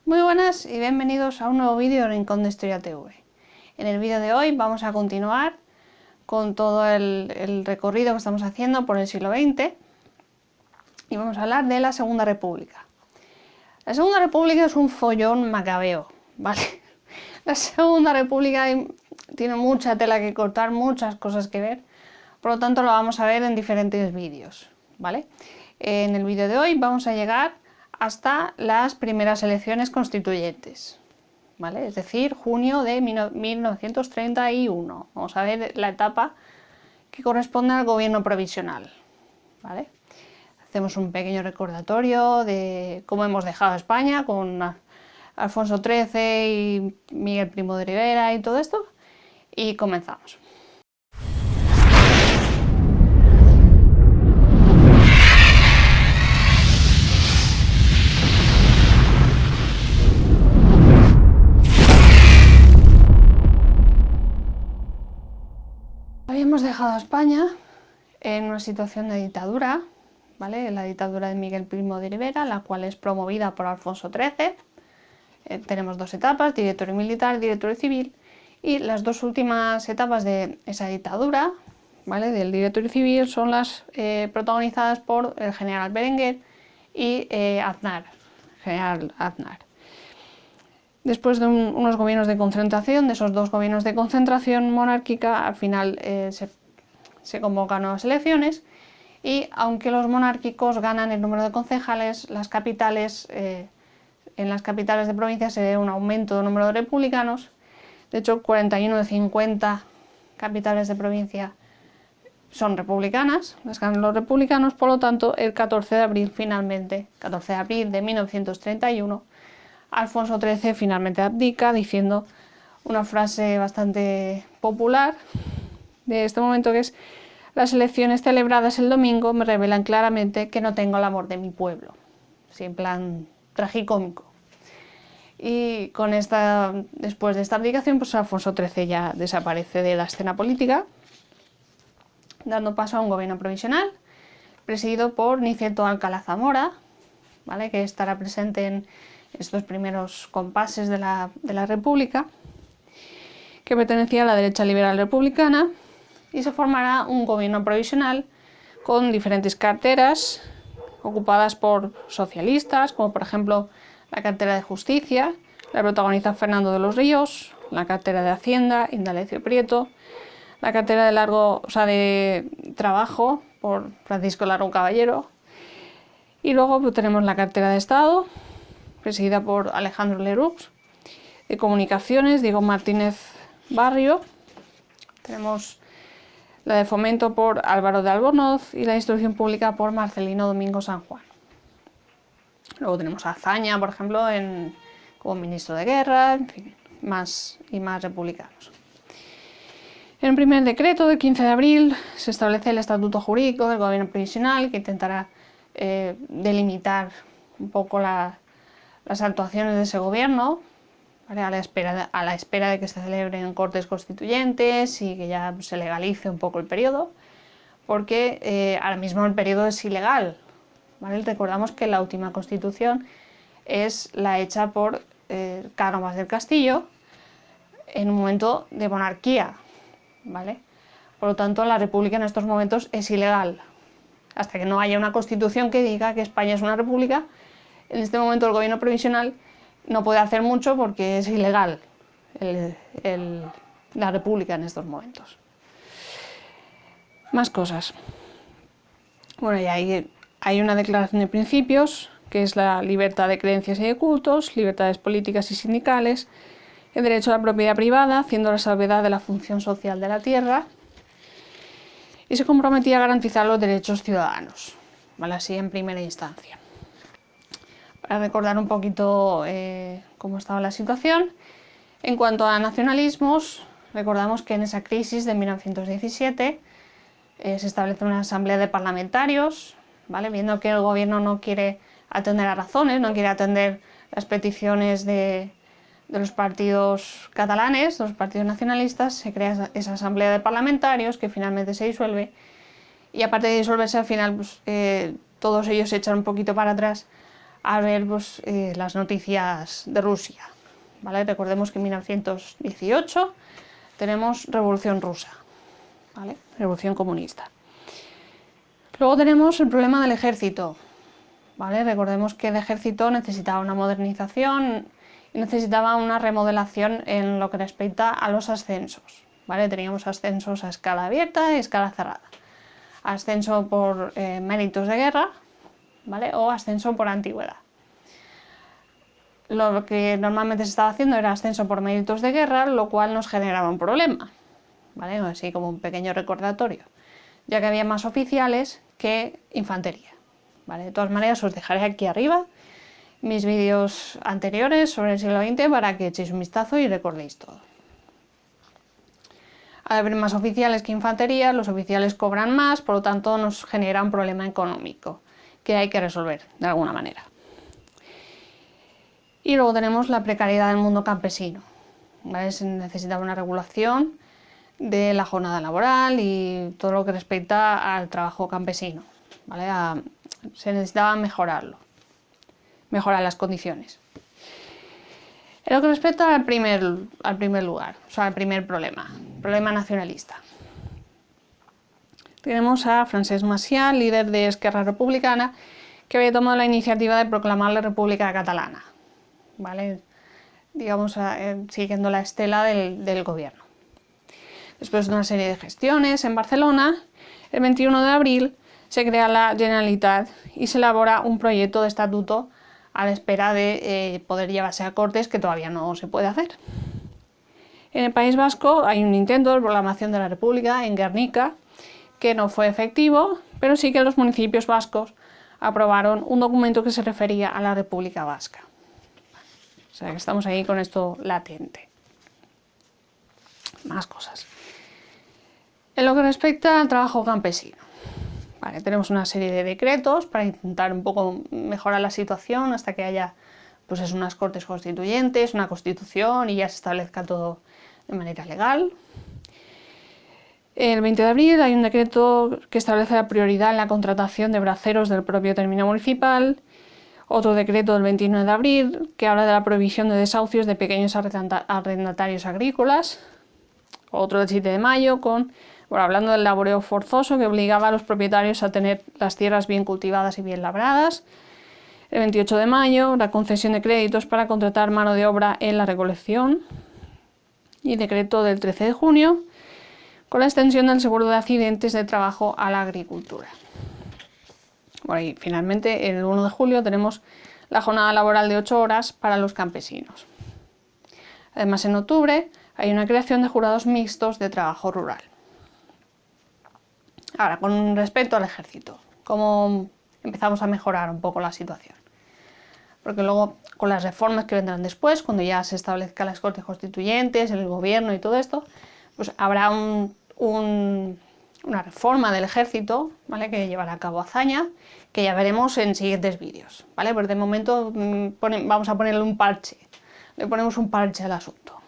Muy buenas y bienvenidos a un nuevo vídeo de Rincón de Historia TV. En el vídeo de hoy vamos a continuar con todo el recorrido que estamos haciendo por el siglo XX y vamos a hablar de la Segunda República. La Segunda República es un follón macabeo, ¿vale? La Segunda República tiene mucha tela que cortar, muchas cosas que ver, por lo tanto lo vamos a ver en diferentes vídeos, ¿vale? En el vídeo de hoy vamos a llegar hasta las primeras elecciones constituyentes, ¿vale? Es decir, junio de 1931. Vamos a ver la etapa que corresponde al gobierno provisional, ¿vale? Hacemos un pequeño recordatorio de cómo hemos dejado España con Alfonso XIII y Miguel Primo de Rivera y todo esto, y comenzamos. Habíamos dejado a España en una situación de dictadura, ¿vale? La dictadura de Miguel Primo de Rivera, la cual es promovida por Alfonso XIII. Tenemos dos etapas, directorio militar y directorio civil, y las dos últimas etapas de esa dictadura, ¿vale?, del directorio civil son las protagonizadas por el general Berenguer y general Aznar. Después de unos gobiernos de concentración, de esos dos gobiernos de concentración monárquica, al final se convocan nuevas elecciones y aunque los monárquicos ganan el número de concejales, en las capitales de provincia se ve un aumento del número de republicanos. De hecho, 41 de 50 capitales de provincia son republicanas, las ganan los republicanos. Por lo tanto, el 14 de abril finalmente, 14 de abril de 1931, Alfonso XIII finalmente abdica, diciendo una frase bastante popular de este momento, que es: las elecciones celebradas el domingo me revelan claramente que no tengo el amor de mi pueblo. Así en plan tragicómico. Y después de esta abdicación, pues Alfonso XIII ya desaparece de la escena política, dando paso a un gobierno provisional presidido por Niceto Alcalá Zamora, ¿vale?, que estará presente en estos primeros compases de la República, que pertenecía a la derecha liberal republicana, y se formará un gobierno provisional con diferentes carteras ocupadas por socialistas, como por ejemplo la cartera de Justicia, la protagoniza Fernando de los Ríos; la cartera de Hacienda, Indalecio Prieto; la cartera de Trabajo por Francisco Larrón Caballero; y luego pues tenemos la cartera de Estado, presidida por Alejandro Lerroux; de Comunicaciones, Diego Martínez Barrio; tenemos la de Fomento por Álvaro de Albornoz y la de Instrucción Pública por Marcelino Domingo San Juan. Luego tenemos a Azaña, por ejemplo, como ministro de Guerra, en fin, más republicanos. En un primer decreto del 15 de abril se establece el estatuto jurídico del gobierno provisional, que intentará delimitar un poco las actuaciones de ese gobierno, ¿vale?, a la espera de que se celebren cortes constituyentes y que ya se legalice un poco el periodo, porque ahora mismo el periodo es ilegal, ¿vale? Recordamos que la última constitución es la hecha por Cánovas del Castillo en un momento de monarquía, ¿vale? Por lo tanto, la república en estos momentos es ilegal. Hasta que no haya una constitución que diga que España es una república, en este momento el gobierno provisional no puede hacer mucho porque es ilegal la república en estos momentos. Más cosas. Bueno, y hay una declaración de principios, que es la libertad de creencias y de cultos, libertades políticas y sindicales, el derecho a la propiedad privada, haciendo la salvedad de la función social de la tierra, y se comprometía a garantizar los derechos ciudadanos, ¿vale?, así en primera instancia. Para recordar un poquito cómo estaba la situación, en cuanto a nacionalismos, recordamos que en esa crisis de 1917 se establece una asamblea de parlamentarios, ¿vale?, viendo que el gobierno no quiere atender a razones, no quiere atender las peticiones de los partidos catalanes, de los partidos nacionalistas. Se crea esa asamblea de parlamentarios que finalmente se disuelve, y aparte de disolverse, al final pues, todos ellos se echan un poquito para atrás al ver pues, las noticias de Rusia. ¿Vale? Recordemos que en 1918 tenemos Revolución Rusa, ¿vale? Revolución comunista. Luego tenemos el problema del ejército. ¿Vale? Recordemos que el ejército necesitaba una modernización y necesitaba una remodelación en lo que respecta a los ascensos. ¿Vale? Teníamos ascensos a escala abierta y escala cerrada. Ascenso por méritos de guerra, ¿vale? O ascenso por antigüedad. Lo que normalmente se estaba haciendo era ascenso por méritos de guerra, lo cual nos generaba un problema, ¿vale? Así como un pequeño recordatorio, ya que había más oficiales que infantería, ¿vale? De todas maneras, os dejaré aquí arriba mis vídeos anteriores sobre el siglo XX para que echéis un vistazo y recordéis todo. Al haber más oficiales que infantería, los oficiales cobran más, por lo tanto nos genera un problema económico que hay que resolver de alguna manera. Y luego tenemos la precariedad del mundo campesino, ¿vale? Se necesitaba una regulación de la jornada laboral y todo lo que respecta al trabajo campesino, ¿vale? Se necesitaba mejorarlo, mejorar las condiciones. En lo que respecta al primer lugar, o sea, al primer problema nacionalista. Tenemos a Francesc Macià, líder de Esquerra Republicana, que había tomado la iniciativa de proclamar la República Catalana, ¿vale? Digamos, siguiendo la estela del gobierno. Después de una serie de gestiones en Barcelona, el 21 de abril se crea la Generalitat y se elabora un proyecto de estatuto a la espera de poder llevarse a Cortes, que todavía no se puede hacer. En el País Vasco hay un intento de proclamación de la República en Guernica, que no fue efectivo, pero sí que los municipios vascos aprobaron un documento que se refería a la República Vasca. O sea que estamos ahí con esto latente. Más cosas. En lo que respecta al trabajo campesino, vale, tenemos una serie de decretos para intentar un poco mejorar la situación hasta que haya pues, unas cortes constituyentes, una constitución y ya se establezca todo de manera legal. El 20 de abril hay un decreto que establece la prioridad en la contratación de braceros del propio término municipal. Otro decreto del 29 de abril que habla de la prohibición de desahucios de pequeños arrendatarios agrícolas. Otro del 7 de mayo hablando del laboreo forzoso que obligaba a los propietarios a tener las tierras bien cultivadas y bien labradas. El 28 de mayo, la concesión de créditos para contratar mano de obra en la recolección. Y decreto del 13 de junio, con la extensión del seguro de accidentes de trabajo a la agricultura. Bueno, y finalmente, el 1 de julio tenemos la jornada laboral de 8 horas para los campesinos. Además, en octubre hay una creación de jurados mixtos de trabajo rural. Ahora, con respecto al ejército, ¿cómo empezamos a mejorar un poco la situación? Porque luego, con las reformas que vendrán después, cuando ya se establezcan las cortes constituyentes, el gobierno y todo esto, pues habrá una reforma del ejército, ¿vale? Que llevará a cabo Azaña, que ya veremos en siguientes vídeos, ¿vale? Pero de momento vamos a ponerle un parche, le ponemos un parche al asunto.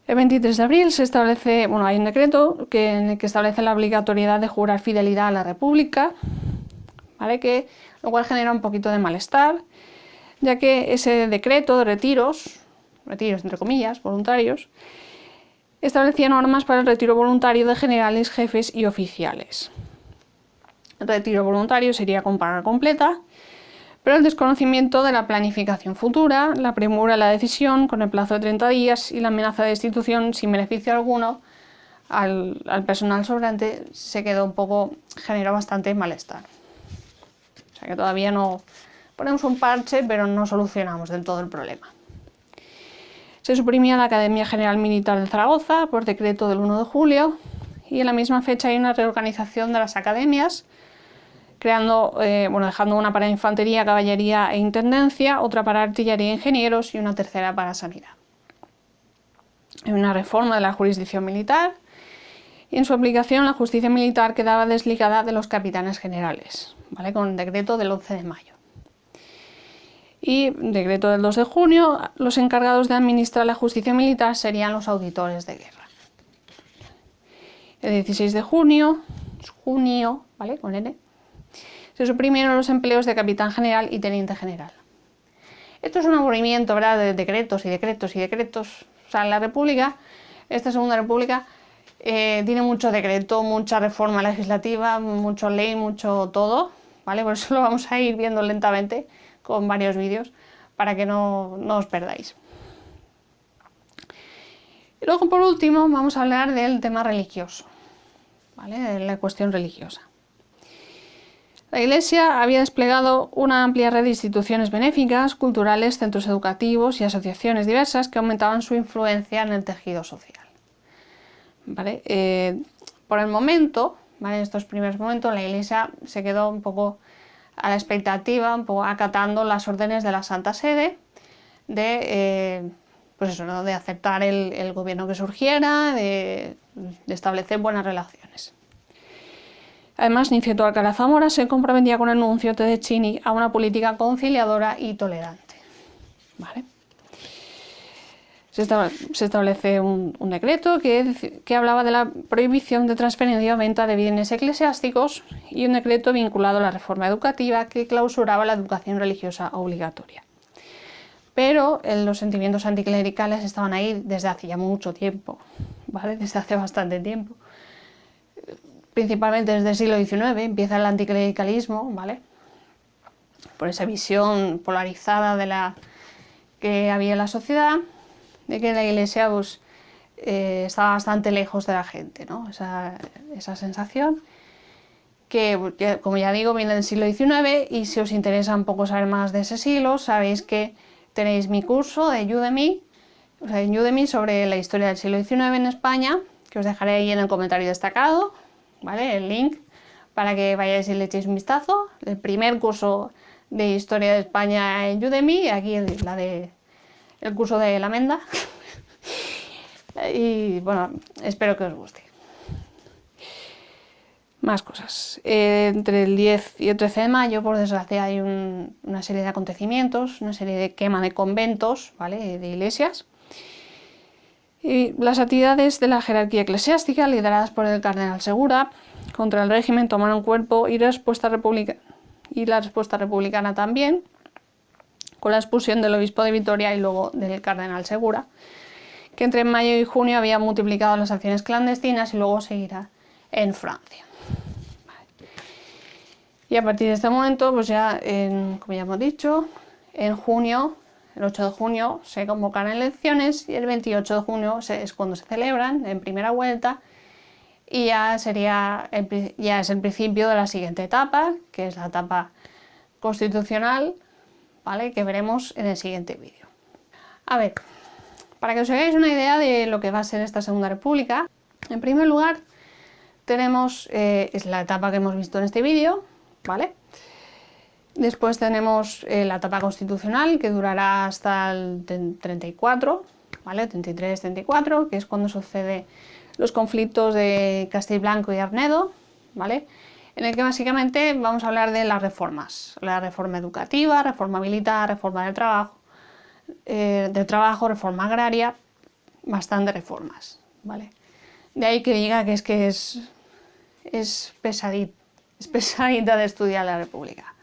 El 23 de abril se establece, hay un decreto en el que establece la obligatoriedad de jurar fidelidad a la República, ¿vale? Lo cual genera un poquito de malestar, ya que ese decreto de retiros entre comillas, voluntarios, establecía normas para el retiro voluntario de generales, jefes y oficiales. El retiro voluntario sería con paga completa, pero el desconocimiento de la planificación futura, la premura en la decisión con el plazo de 30 días y la amenaza de destitución sin beneficio alguno al personal sobrante generó bastante malestar. O sea que todavía no ponemos un parche, pero no solucionamos del todo el problema. Se suprimía la Academia General Militar de Zaragoza por decreto del 1 de julio y en la misma fecha hay una reorganización de las academias, dejando una para infantería, caballería e intendencia, otra para artillería e ingenieros y una tercera para sanidad. Hay una reforma de la jurisdicción militar y en su aplicación la justicia militar quedaba desligada de los capitanes generales, ¿vale? Con el decreto del 11 de mayo. Y decreto del 2 de junio, los encargados de administrar la justicia militar serían los auditores de guerra. El 16 de junio, ¿vale? Con N, se se suprimieron los empleos de capitán general y teniente general. Esto es un aburrimiento, ¿verdad?, de decretos y decretos y decretos. O sea, la República, esta Segunda República, tiene mucho decreto, mucha reforma legislativa, mucho ley, mucho todo, ¿vale? Por eso lo vamos a ir viendo lentamente con varios vídeos para que no os perdáis. Y luego, por último, vamos a hablar del tema religioso, ¿vale?, de la cuestión religiosa. La Iglesia había desplegado una amplia red de instituciones benéficas, culturales, centros educativos y asociaciones diversas que aumentaban su influencia en el tejido social. ¿Vale? Por el momento, ¿vale?, en estos primeros momentos, la Iglesia se quedó un poco a la expectativa, un poco acatando las órdenes de la Santa Sede pues eso, ¿no?, de aceptar el gobierno que surgiera, de establecer buenas relaciones. Además, Niceto Alcalá Zamora se comprometía con el nuncio Tedeschini a una política conciliadora y tolerante. ¿Vale? Se establece un decreto que hablaba de la prohibición de transferencia o venta de bienes eclesiásticos y un decreto vinculado a la reforma educativa que clausuraba la educación religiosa obligatoria. Pero los sentimientos anticlericales estaban ahí desde hace ya mucho tiempo, ¿vale?, desde hace bastante tiempo. Principalmente desde el siglo XIX empieza el anticlericalismo, ¿vale?, por esa visión polarizada que había en la sociedad, de que la Iglesia pues, estaba bastante lejos de la gente, ¿no? Esa sensación que, como ya digo, viene del siglo XIX, y si os interesa un poco saber más de ese siglo, sabéis que tenéis mi curso de Udemy, en Udemy, sobre la historia del siglo XIX en España, que os dejaré ahí en el comentario destacado, ¿vale?, el link para que vayáis y le echéis un vistazo. El primer curso de historia de España en Udemy, aquí el curso de la Menda. Y bueno, espero que os guste. Más cosas. Entre el 10 y el 13 de mayo, por desgracia, hay una serie de acontecimientos, una serie de quema de conventos, ¿vale?, de iglesias. Y las actividades de la jerarquía eclesiástica, lideradas por el cardenal Segura, contra el régimen tomaron cuerpo, y la respuesta republicana también, con la expulsión del obispo de Vitoria y luego del cardenal Segura, que entre mayo y junio había multiplicado las acciones clandestinas y luego seguirá en Francia. Y a partir de este momento, pues ya, como ya hemos dicho, en junio, el 8 de junio, se convocan elecciones, y el 28 de junio es cuando se celebran en primera vuelta, y ya es el principio de la siguiente etapa, que es la etapa constitucional, ¿vale?, que veremos en el siguiente vídeo. A ver, para que os hagáis una idea de lo que va a ser esta Segunda República, en primer lugar tenemos, es la etapa que hemos visto en este vídeo, ¿vale? Después tenemos la etapa constitucional, que durará hasta el 34, ¿vale?, 33-34, que es cuando sucede los conflictos de Castilblanco y Arnedo, ¿vale?, en el que básicamente vamos a hablar de las reformas, la reforma educativa, reforma militar, reforma del trabajo, reforma agraria, bastantes reformas, ¿vale? De ahí que diga que es pesadita de estudiar la República.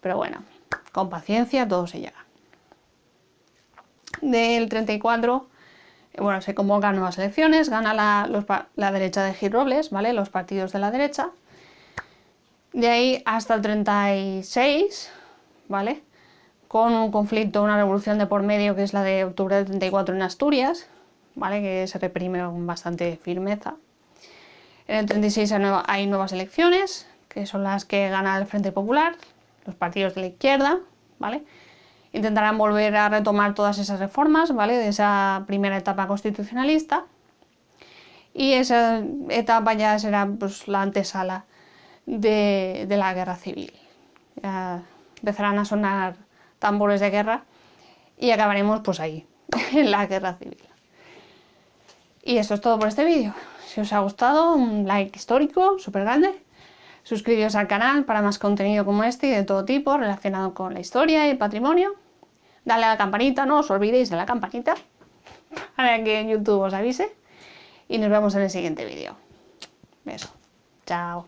Pero bueno, con paciencia todo se llega. Del 34, bueno, se convocan nuevas elecciones, gana la derecha de Gil Robles, ¿vale?, los partidos de la derecha. De ahí hasta el 36, ¿vale?, con un conflicto, una revolución de por medio, que es la de octubre del 34 en Asturias, ¿vale?, que se reprime con bastante firmeza. En el 36 hay nuevas elecciones, que son las que gana el Frente Popular, los partidos de la izquierda, ¿vale? Intentarán volver a retomar todas esas reformas, ¿vale?, de esa primera etapa constitucionalista, y esa etapa ya será pues la antesala de la guerra civil. Ya empezarán a sonar tambores de guerra y acabaremos pues ahí, en la guerra civil. Y eso es todo por este vídeo. Si os ha gustado, un like histórico súper grande. Suscribiros al canal para más contenido como este y de todo tipo relacionado con la historia y el patrimonio. Dale a la campanita, no os olvidéis de la campanita para que YouTube os avise. Y nos vemos en el siguiente vídeo. Beso. Chao.